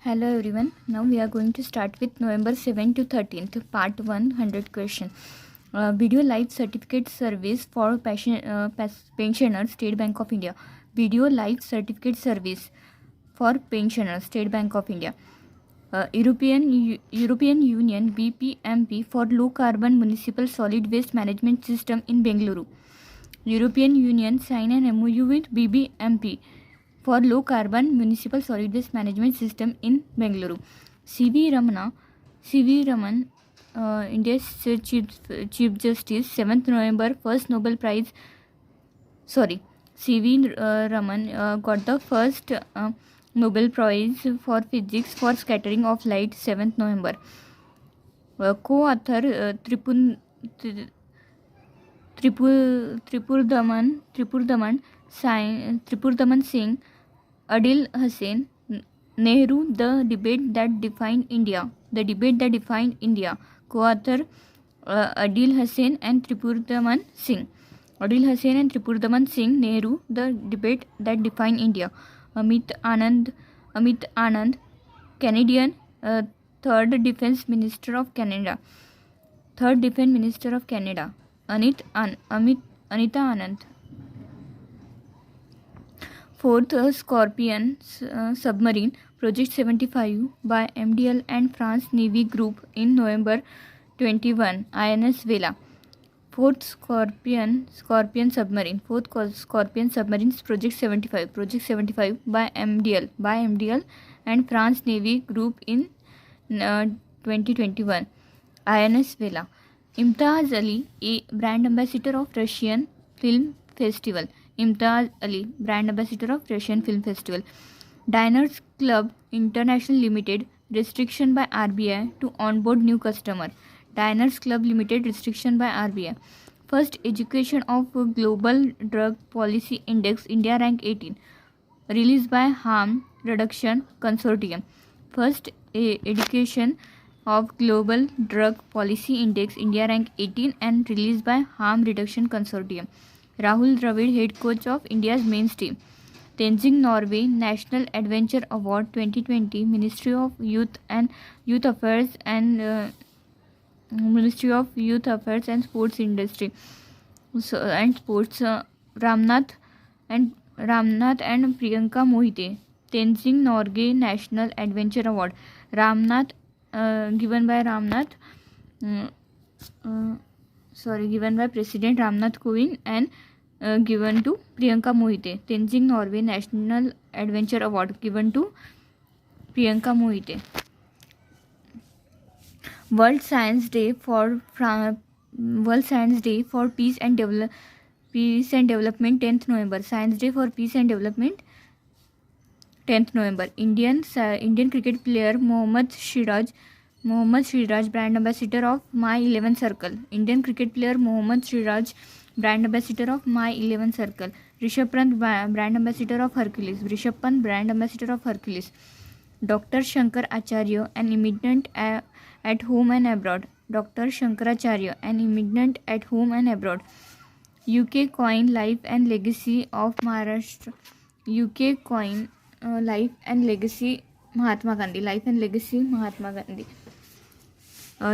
Hello everyone. Now we are going to start with November 7 to 13th, part 100 question. Video life certificate service for pensioners, State Bank of India. Video life certificate service for pensioners, State Bank of India. European Union BPMP for low carbon municipal solid waste management system in Bengaluru. European Union sign an MOU with BBMP for low carbon municipal solid waste management system in Bengaluru. C.V. Raman, India's Chief Justice, 7th November, first Nobel Prize. C.V. Raman got the first Nobel Prize for Physics for scattering of light, 7th November. Co-author Tripurdaman Singh, Adil Hussain, Nehru, The Debate That Defined India. Co-author Adil Hussain and Tripurdaman Singh. Nehru, The Debate That Defined India. Amit Anand, Canadian, Third Defense Minister of Canada. Anita Anand. Fourth Scorpion submarine, Project 75 by MDL and France Navy Group in November 21, INS Vela. Fourth Scorpion submarine, Project 75 by MDL and France Navy Group in 2021, INS Vela. Imtaz Ali, a brand ambassador of Russian Film Festival. Diners Club International Limited, restriction by RBI to onboard new customer. Diners Club Limited, restriction by RBI. First Education of Global Drug Policy Index, India rank 18, released by Harm Reduction Consortium. First Education of Global Drug Policy Index, India rank 18 and released by Harm Reduction Consortium. Rahul Dravid, head coach of India's men's team. Tenzing Norway National Adventure Award 2020, Ministry of Youth Affairs and Sports Industry. Ramnath and Priyanka Mohite. Tenzing Norgay National Adventure Award. Given by President Ramnath Kovind and given to Priyanka Mohite. Tenzing Norway National Adventure Award given to Priyanka Mohite. World Science Day for Peace and Development, 10th November. Science Day for Peace and Development, 10th November. Indian cricket player Mohammad Siraj, brand ambassador of My 11 Circle. Indian cricket player Mohammad Siraj, brand ambassador of My 11 Circle. Rishabh Pant, brand ambassador of Hercules. Dr. Shankar Acharya, an immigrant at home and abroad. UK coin Life and Legacy of Maharashtra. Life and Legacy Mahatma Gandhi.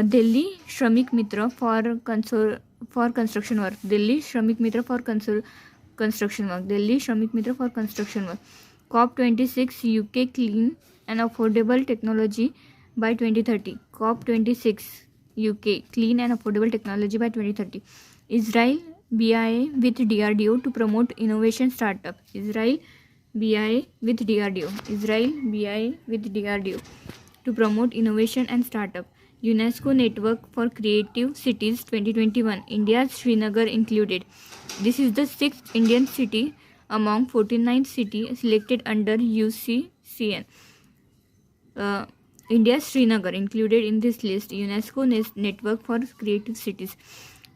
Delhi Shramik Mitra for construction work. COP26 UK clean and affordable technology by 2030. COP26 UK clean and affordable technology by 2030. Israel BIA with DRDO to promote innovation startup. Israel BIA with DRDO to promote innovation and startup. UNESCO Network for Creative Cities 2021, India's Srinagar included. This is the 6th Indian city among 49 cities selected under UCCN. India's Srinagar included in this list. UNESCO Network for Creative Cities.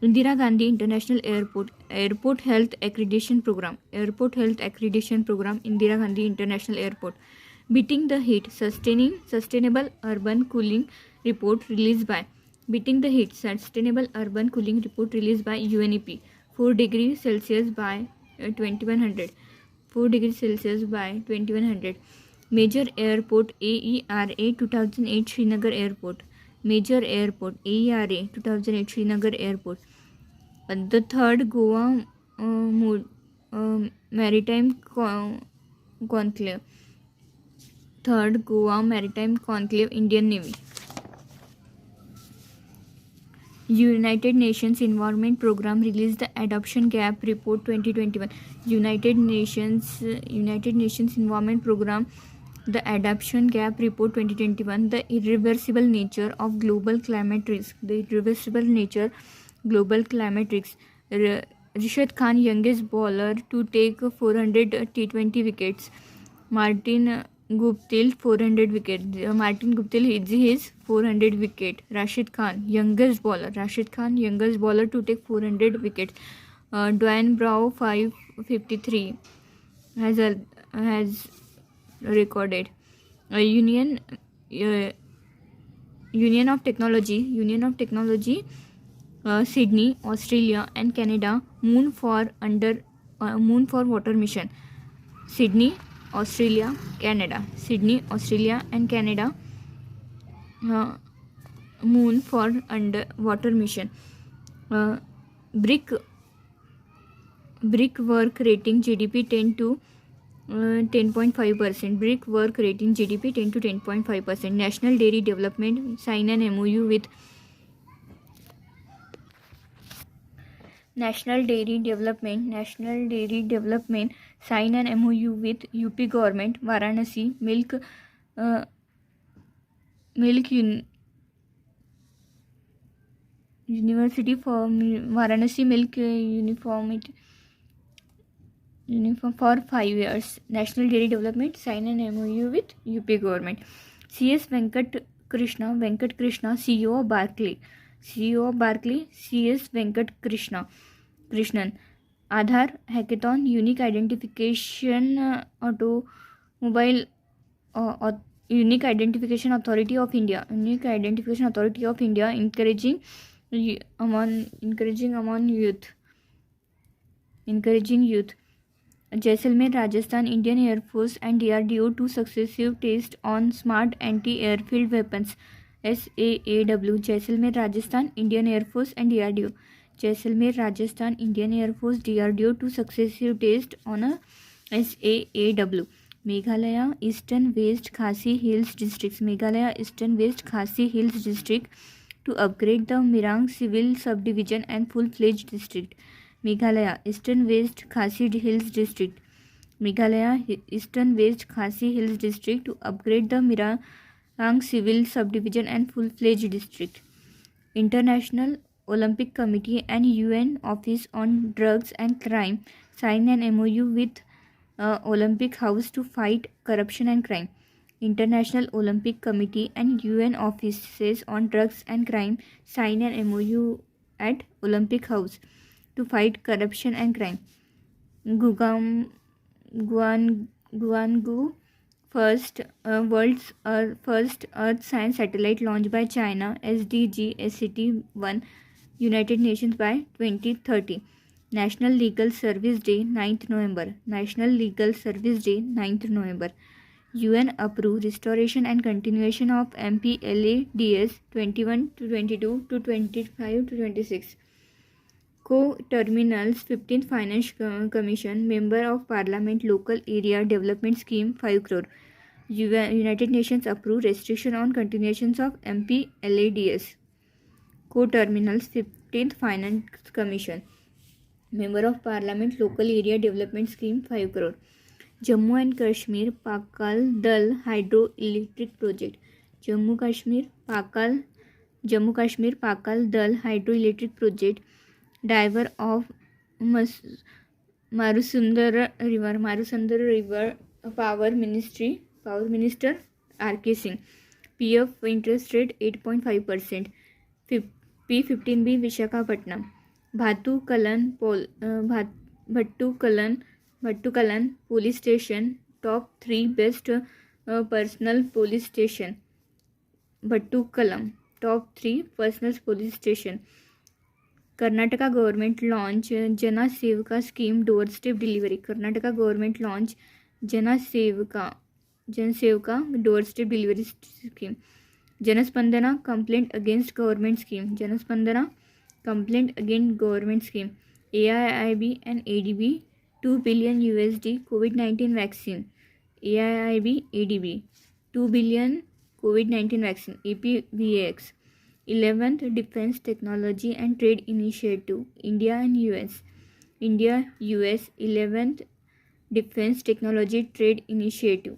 Indira Gandhi International Airport Health Accreditation Program. Indira Gandhi International Airport. Beating the Heat Sustainable Urban Cooling Report released by UNEP. 4 degrees Celsius by 2100. Major Airport AERA 2008 Srinagar Airport. Major Airport AERA 2008 Srinagar Airport. The third Goa Maritime Conclave. Third Goa Maritime Conclave, Indian Navy. United Nations Environment Program released the Adoption Gap Report 2021. United Nations Environment Program, the Adoption Gap Report 2021, the irreversible nature of global climate risk. The irreversible nature global climate risk. Rashid Khan, youngest bowler to take 400 T20 wickets. Martin Guptill 400 wicket. Martin Guptill is his 400 wicket. Rashid Khan, youngest bowler. Rashid Khan, youngest bowler to take 400 wickets. Dwayne Brown 553 has recorded. Union of Technology, Sydney, Australia and Canada. Moon for Water mission. Sydney, Australia, Canada. Sydney, Australia and Canada. Moon for underwater mission. Brickwork rating GDP 10 to 10.5%. Brickwork rating GDP 10 to 10.5%. National Dairy Development sign an MOU with National Dairy Development sign an MOU with UP government. Varanasi Milk University for Varanasi Milk Uniform for 5 years. National Dairy Development sign an MOU with UP government. CS Venkat Krishna, CEO of Barclay. CS Venkat Krishnan. Aadhaar Hackathon, Unique Identification Unique Identification Authority of India, encouraging youth. Jaisalmer, Rajasthan, Indian Air Force and DRDO two successive tests on smart anti-airfield weapons. SAAW. Jaisalmer, Rajasthan, Indian Air Force and DRDO. Jaisalmer, Rajasthan, Indian Air Force, DRDO two successive tests on a SAAW. Meghalaya Eastern West Khasi Hills District. To upgrade the Mirang Civil Subdivision and full-fledged district. Meghalaya Eastern West Khasi Hills District. To upgrade the Mirang Civil Subdivision and full-fledged district. International Olympic Committee and UN Office on Drugs and Crime sign an MOU with Olympic House to fight corruption and crime. International Olympic Committee and UN Offices on Drugs and Crime sign an MOU at Olympic House to fight corruption and crime. Guangzhou world's first Earth Science Satellite launched by China, SDG SCT-1, United Nations by 2030. National Legal Service Day 9th November. UN approve restoration and continuation of MPLADS 21 to 22 to 25 to 26. Co-Terminals 15th Finance Commission, Member of Parliament Local Area Development Scheme 5 crore. United Nations approve restriction on continuations of MPLADS. Co-Terminals 15th Finance Commission, Member of Parliament Local Area Development Scheme 5 crore. Jammu and Kashmir Pakal Dal Hydroelectric Project. Jammu Kashmir Pakal Dal Hydroelectric Project. Diver of Marusundar River Power Minister R.K. Singh. PF interest rate 8.5%. P15B Vishakhapatnam. Bhattukalan Police Station, top 3 best personal police station. Bhattukalam, top 3 personal police station. Karnataka government launch Jana Sevaka scheme doorstep delivery. Karnataka government launch Jana Sevaka Janasevaka doorstep delivery scheme. Janaspandana complaint against government scheme. Janaspandana complaint against government scheme. AIIB and ADB $2 billion COVID-19 vaccine. AIIB ADB $2 billion COVID-19 vaccine. APVAX 11th Defense Technology and Trade Initiative. India and US. India US 11th Defense Technology Trade Initiative.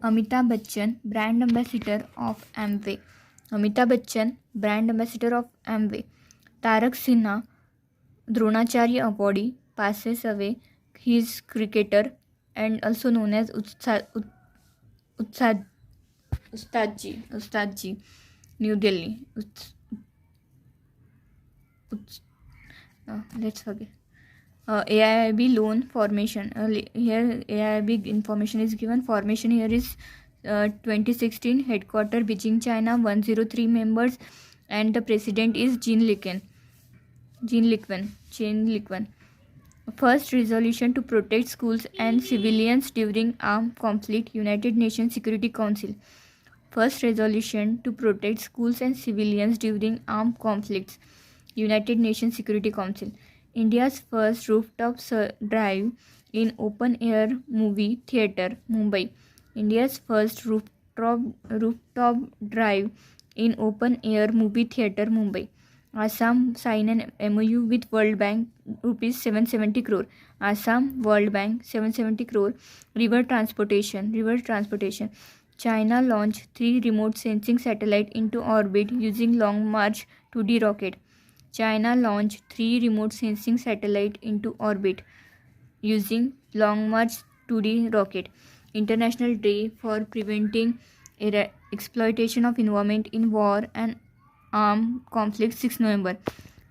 Amitabh Bachchan, brand ambassador of Amway. Amitabh Bachchan, brand ambassador of Amway. Tarak Sinha, Dronacharya awardee, passes away. He is cricketer and also known as Ustadji, New Delhi. Let's forget. AIIB loan formation. Here AIIB information is given. Formation here is 2016. Headquarter Beijing, China. 103 members, and the president is Jean Liquan. First resolution to protect schools and civilians during armed conflict. United Nations Security Council. First resolution to protect schools and civilians during armed conflicts. United Nations Security Council. India's first rooftop drive in open-air movie theatre, Mumbai. India's first rooftop drive in open-air movie theatre, Mumbai. Assam sign an MOU with World Bank, rupees 770 crore. Assam, World Bank, 770 crore. River transportation. China launched 3 remote sensing satellites into orbit using Long March 2D rocket. China launched 3 remote sensing satellites into orbit using Long March 2D rocket. International Day for Preventing Exploitation of Environment in War and Armed Conflict, 6 November.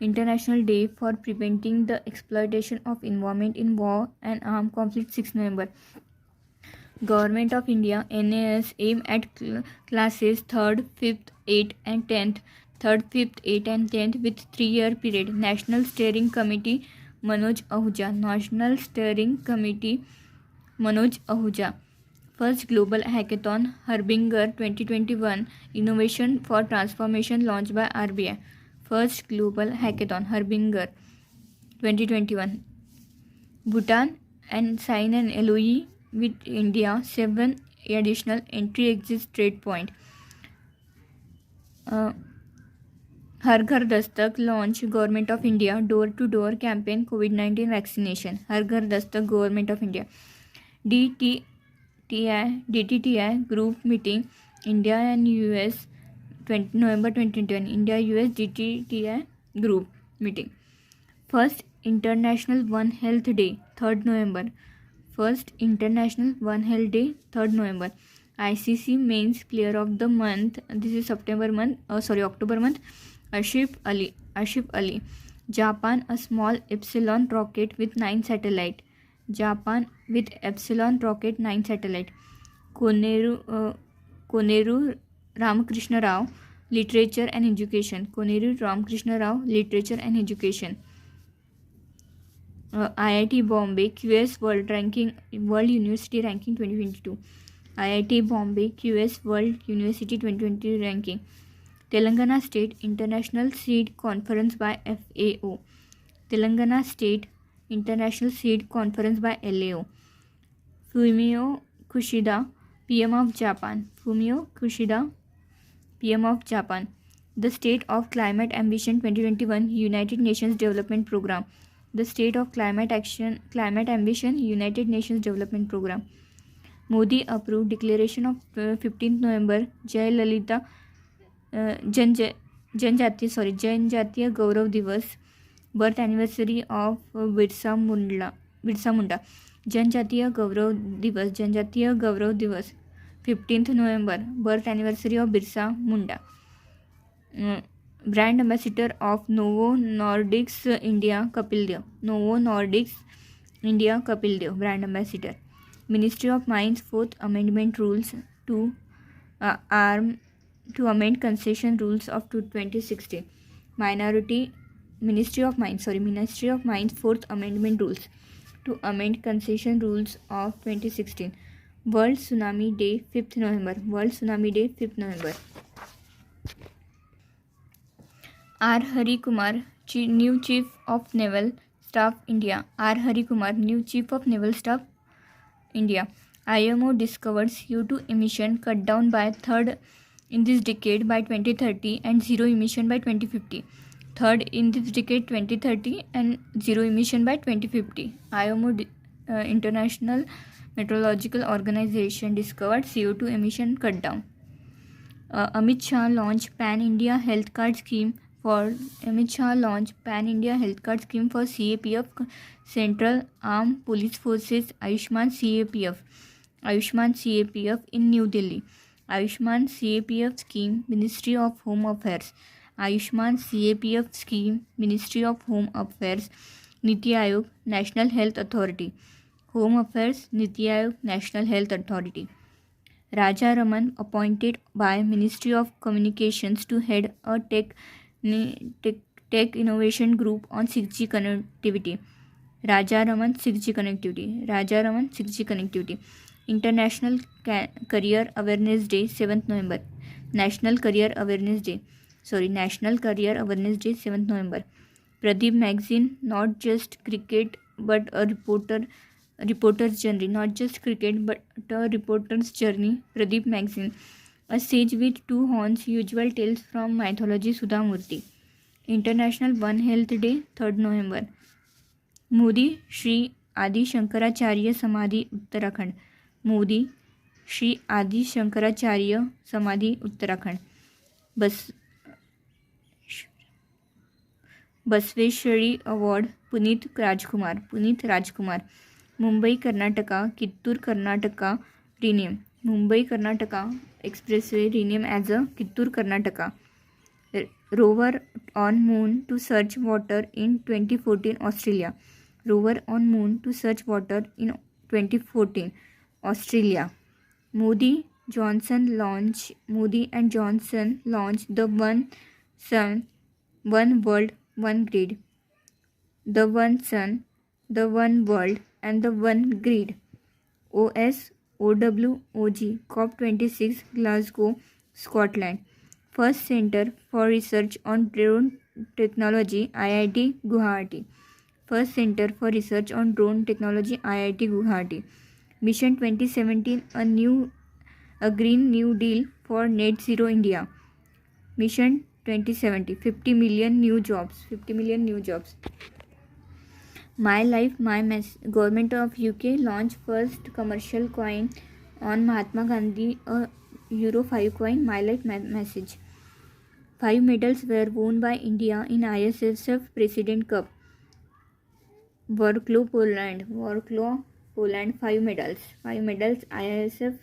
International Day for Preventing the Exploitation of Environment in War and Armed Conflict, 6 November. Government of India, NAS, aim at classes 3rd, 5th, 8th and 10th. 3rd, 5th, 8th and 10th with 3-year period. National Steering Committee, Manoj Ahuja. National Steering Committee, Manoj Ahuja. First Global Hackathon, Harbinger 2021, Innovation for Transformation launched by RBI. First Global Hackathon, Harbinger 2021. Bhutan and sign an LOE with India, 7 additional entry-exit trade point. Har Ghar Dastak launch, Government of India, door-to-door campaign COVID-19 vaccination. Har Ghar Dastak, Government of India. DTTI group meeting, India and US, November 2021. India-US DTTI group meeting. First International One Health Day, 3rd November. First International One Health Day, 3rd November. ICC Men's Player of the Month, this is October month. Ashif Ali. Japan, a small Epsilon rocket with 9 satellites. Japan with Epsilon rocket 9 satellite. Koneru Ramakrishna Rao, Literature and Education. Koneru Ramakrishna Rao, Literature and Education. IIT Bombay QS World University Ranking 2022. IIT Bombay QS World University 2020 Ranking. Telangana State International Seed Conference by FAO. Telangana State International Seed Conference by LAO. Fumio Kishida, PM of Japan. The State of Climate Ambition 2021 United Nations Development Program. The State of Climate Ambition United Nations Development Program. Modi approved declaration of 15th November Jayalalitha Janjatiya Gaurav Divas, birth anniversary of Birsa Munda. Janjatiya Gaurav Divas, 15th November, birth anniversary of Birsa Munda. Brand ambassador of Novo Nordics India, Kapil Dev, brand ambassador. Ministry of Mines 4th Amendment rules to amend concession rules of 2016. Ministry of Mines Fourth Amendment rules to amend concession rules of 2016. World Tsunami Day 5th November. World Tsunami Day 5th November. R. Hari Kumar, new Chief of Naval Staff India. R. Hari Kumar, new Chief of Naval Staff India. IMO discovers CO2 emission cut down by third in this decade by 2030 and zero emission by 2050. Third in this decade 2030 and zero emission by 2050. IMO International Meteorological Organization discovered CO2 emission cut down. Amit Shah launched Pan-India Health Card Scheme for CAPF, Central Armed Police Forces, Ayushman CAPF in New Delhi. Ayushman CAPF scheme, Ministry of Home Affairs. Ayushman CAPF scheme, Ministry of Home Affairs, Niti Aayog, National Health Authority. Home Affairs, Niti Aayog, National Health Authority. Raja Raman appointed by Ministry of Communications to head a tech innovation group on 6G connectivity. Raja Raman 6G connectivity. International Career Awareness Day 7th November. National Career Awareness Day 7th November. Pradeep magazine, not just cricket but a reporter's journey. Pradeep magazine, a sage with two horns, usual tales from mythology. Sudha Murthy. International One Health Day 3rd November. Modi Shri Adi Shankaracharya Samadhi Uttarakhand. Modi Shri Adi Shankaracharya Samadhi Uttarakhand. Basveshwari Award Puneet Rajkumar. Mumbai Karnataka Kittur Karnataka rename. Mumbai Karnataka Expressway rename as a Kittur Karnataka. Rover on moon to search water in 2014 Australia. Rover on moon to search water in 2014 Australia. Modi and Johnson launch the One Sun, One World, One Grid. The One Sun, the One World and the One Grid. OWOG COP26 Glasgow, Scotland. First Center for Research on Drone Technology, IIT Guwahati. First Center for Research on Drone Technology, IIT Guwahati. Mission 2017, a Green New Deal for Net Zero India. Mission 2070, 50 million new jobs. My Life, My Mess. Government of UK launched first commercial coin on Mahatma Gandhi, a Euro 5 coin, My Life, My Message. 5 medals were won by India in ISSF President Cup. Warklo, Poland, 5 medals. ISSF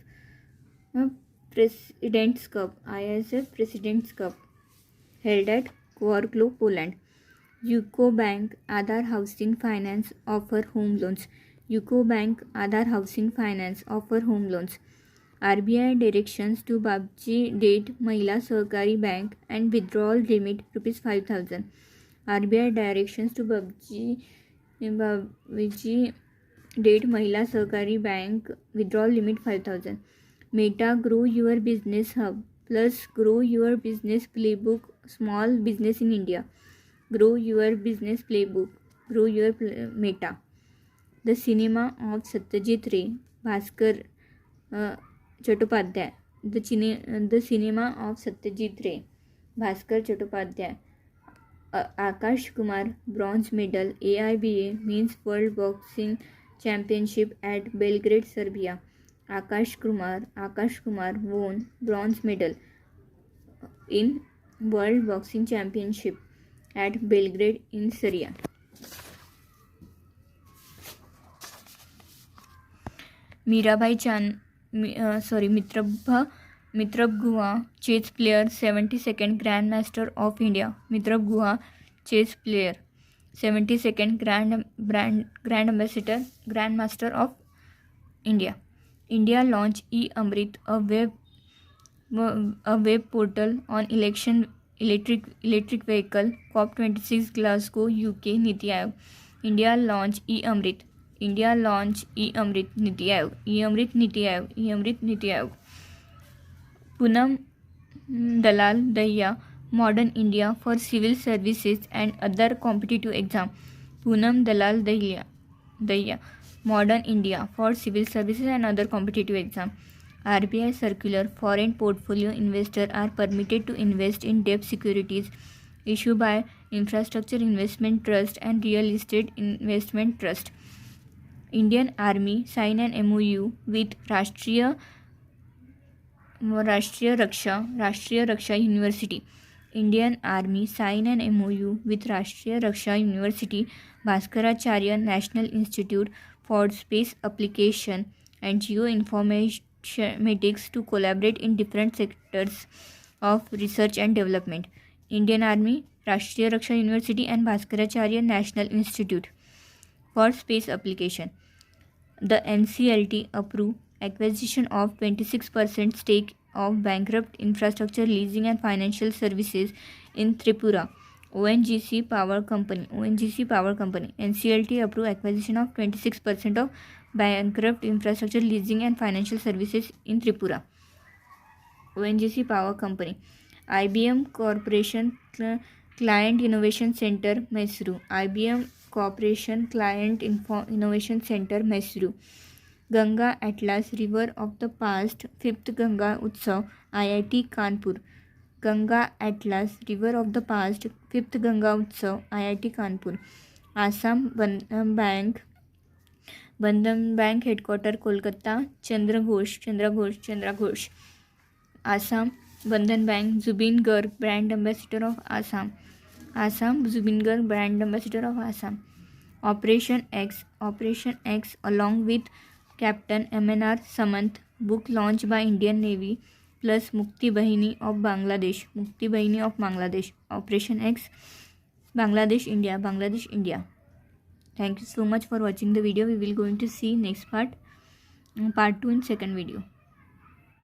President's Cup. Held at Warklo, Poland. UCO Bank Aadhar Housing Finance offer home loans. RBI directions to Babji Date Mahila Sahkari Bank and withdrawal limit ₹5,000. RBI directions to Babji Date Mahila Sahkari Bank, withdrawal limit 5,000. Meta Grow Your Business Hub plus Grow Your Business Playbook, Small Business in India. Grow Your Business Playbook, Grow Your Meta. The Cinema of Satyajit Ray, Bhaskar Chattopadhyay. The Cinema of Satyajit Ray, Bhaskar Chattopadhyay. Akash Kumar, bronze medal, AIBA Men's World Boxing Championship at Belgrade, Serbia. Akash Kumar won bronze medal in World Boxing Championship at Belgrade in Serbia. Mitrab Guha, chess player, 72nd Grandmaster of India. Mitrab Guha, chess player, 72nd Grandmaster of India. India launched e-Amrit, a web portal on election electric vehicle. COP26 Glasgow, UK. Niti Aayog. India launch e-Amrit. India launch e-Amrit. Niti Aayog. E-Amrit Niti Aayog. E-Amrit Niti Aayog. Poonam Dalal Dahiya, Modern India for Civil Services and Other Competitive Exam. Poonam Dalal Dahiya, Modern India for Civil Services and Other Competitive Exam. RBI circular. Foreign portfolio investors are permitted to invest in debt securities issued by Infrastructure Investment Trust and Real Estate Investment Trust. Indian Army sign an MOU with Rashtriya Raksha University. Indian Army sign an MOU with Rashtriya Raksha University, Bhaskaracharya National Institute for Space Application and Geoinformatics to collaborate in different sectors of research and development. Indian Army, Rashtriya Raksha University and Bhaskaracharya National Institute for Space Application. The NCLT approved acquisition of 26% stake of bankrupt infrastructure leasing and financial services in Tripura. ONGC Power Company. NCLT approved acquisition of 26% of bankrupt infrastructure leasing and financial services in Tripura. ONGC Power Company. IBM Corporation Client Innovation Center, Mysuru. IBM Corporation Client Innovation Center, Mysuru. Ganga Atlas River of the Past, 5th Ganga Utsav, IIT Kanpur. Ganga Atlas River of the Past, 5th Ganga Utsav, IIT Kanpur. Assam Bandhan Bank Headquarter Kolkata, Chandra Ghosh. Assam Bandhan Bank, Zubin Garg, Brand Ambassador of Assam. Zubin Garg, Brand Ambassador of Assam. Operation X along with Captain MNR Samant, book launched by Indian Navy plus Mukti Bahini of Bangladesh. Operation X, Bangladesh India. Thank you so much for watching the video. We will going to see next part 2 in second video.